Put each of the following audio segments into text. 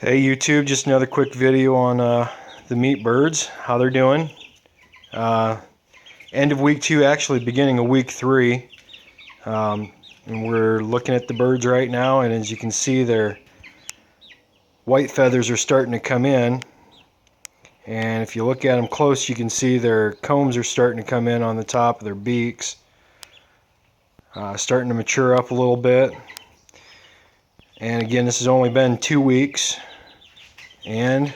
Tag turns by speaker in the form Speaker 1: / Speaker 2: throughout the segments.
Speaker 1: Hey YouTube, just another quick video on the meat birds, how they're doing. Uh, End of week 2, actually beginning of week 3. And we're looking at the birds right now, and as you can see, their white feathers are starting to come in. And if you look at them close, you can see their combs are starting to come in on the top of their beaks. Starting to mature up a little bit. And again, this has only been 2 weeks. And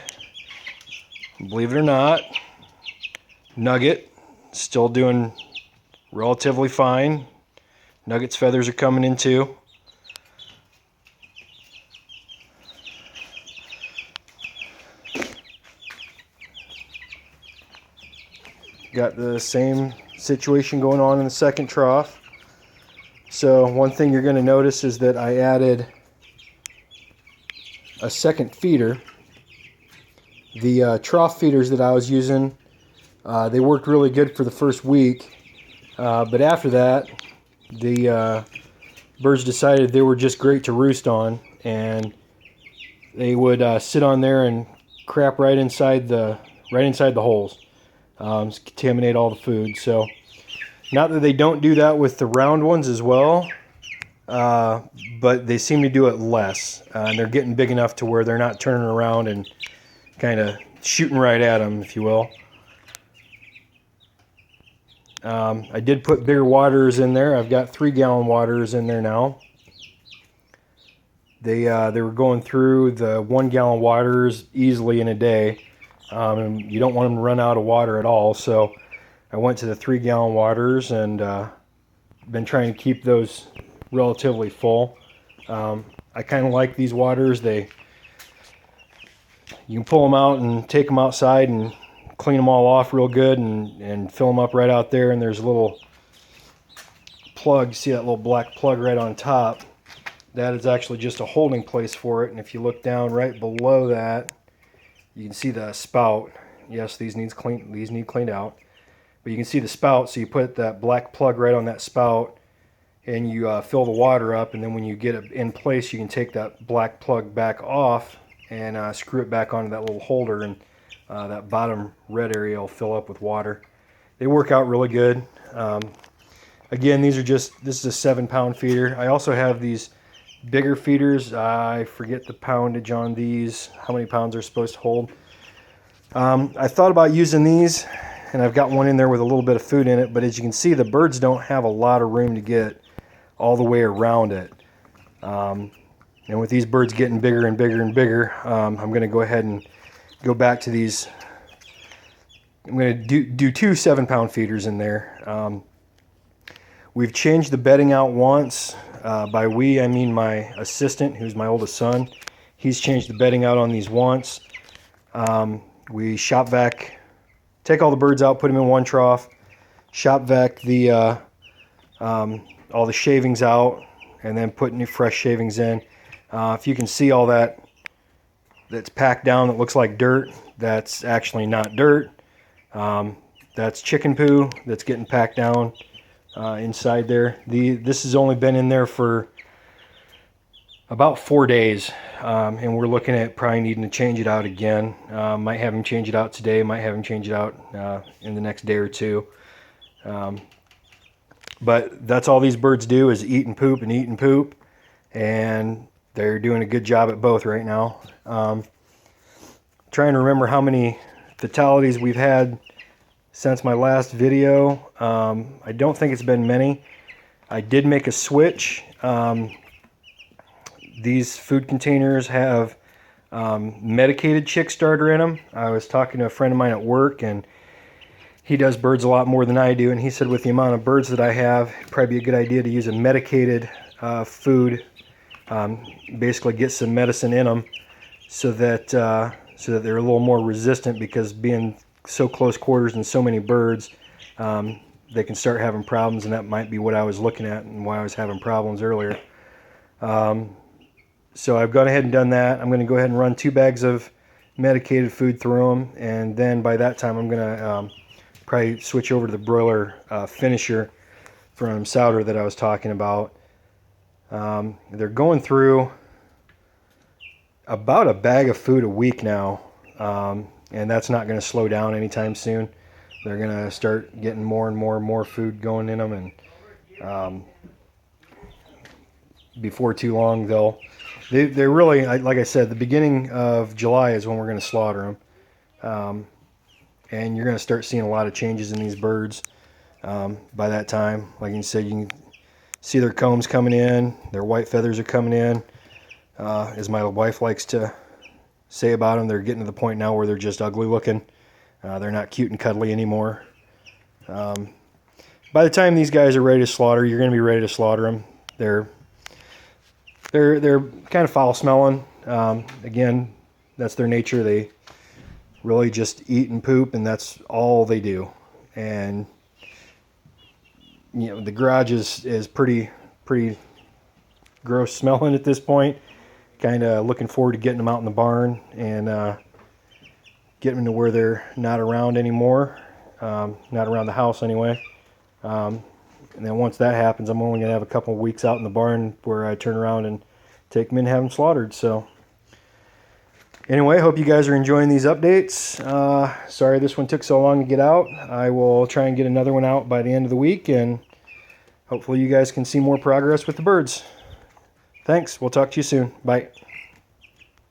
Speaker 1: believe it or not, Nugget still doing relatively fine. Nugget's feathers are coming in too. Got the same situation going on in the second trough. So one thing you're going to notice is that I added a second feeder. The trough feeders that I was using, they worked really good for the first week, but after that the birds decided they were just great to roost on, and they would sit on there and crap right inside the holes, contaminate all the food. So not that they don't do that with the round ones as well, but they seem to do it less, and they're getting big enough to where they're not turning around and kind of shooting right at them, if you will. I did put bigger waterers in there. I've got 3-gallon waterers in there now. They were going through the 1-gallon waterers easily in a day, and you don't want them to run out of water at all. So I went to the 3-gallon waterers, and been trying to keep those relatively full. I kind of like these waterers. You can pull them out and take them outside and clean them all off real good, and fill them up right out there. And there's a little plug. See that little black plug right on top? That is actually just a holding place for it. And if you look down right below that, you can see the spout. Yes, these need cleaned out, but you can see the spout. So you put that black plug right on that spout, and you fill the water up. And then when you get it in place, you can take that black plug back off and screw it back onto that little holder, and that bottom red area will fill up with water. They work out really good. Again, this is a 7-pound feeder. I also have these bigger feeders. I forget the poundage on these, how many pounds they're supposed to hold. I thought about using these, and I've got one in there with a little bit of food in it, but as you can see, the birds don't have a lot of room to get all the way around it. And with these birds getting bigger and bigger and bigger, I'm going to go ahead and go back to these. I'm going to do 2 7-pound feeders in there. We've changed the bedding out once. By we, I mean my assistant, who's my oldest son. He's changed the bedding out on these once. We shop vac, take all the birds out, put them in one trough, shop vac all the shavings out, and then put new fresh shavings in. If you can see all that's packed down that looks like dirt, that's actually not dirt. That's chicken poo that's getting packed down inside there. This has only been in there for about 4 days, and we're looking at probably needing to change it out again. Might have him change it out today, might have him change it out in the next day or two. But that's all these birds do, is eat and poop and eat and poop, and they're doing a good job at both right now. Trying to remember how many fatalities we've had since my last video. I don't think it's been many. I did make a switch. These food containers have medicated chick starter in them. I was talking to a friend of mine at work, and he does birds a lot more than I do, and he said with the amount of birds that I have, it'd probably be a good idea to use a medicated food. Basically get some medicine in them so that they're a little more resistant, because being so close quarters and so many birds, they can start having problems, and that might be what I was looking at and why I was having problems earlier. So I've gone ahead and done that. I'm going to go ahead and run 2 bags of medicated food through them, and then by that time I'm going to probably switch over to the broiler finisher from Souter that I was talking about. They're going through about a bag of food a week now, and that's not going to slow down anytime soon. They're going to start getting more and more food going in them, and before too long they're really, like I said, the beginning of July is when we're going to slaughter them, and you're going to start seeing a lot of changes in these birds by that time. Like you said, you can see their combs coming in, their white feathers are coming in. As my wife likes to say about them, they're getting to the point now where they're just ugly looking. They're not cute and cuddly anymore. By the time these guys are ready to slaughter, you're going to be ready to slaughter them. They're kind of foul smelling. Again, that's their nature. They really just eat and poop, and that's all they do. And you know, the garage is pretty gross smelling at this point. Kind of looking forward to getting them out in the barn and getting them to where they're not around anymore, not around the house anyway. And then once that happens, I'm only going to have a couple of weeks out in the barn where I turn around and take them in and have them slaughtered. So anyway, hope you guys are enjoying these updates. Sorry this one took so long to get out. I will try and get another one out by the end of the week, and hopefully you guys can see more progress with the birds. Thanks. We'll talk to you soon. Bye.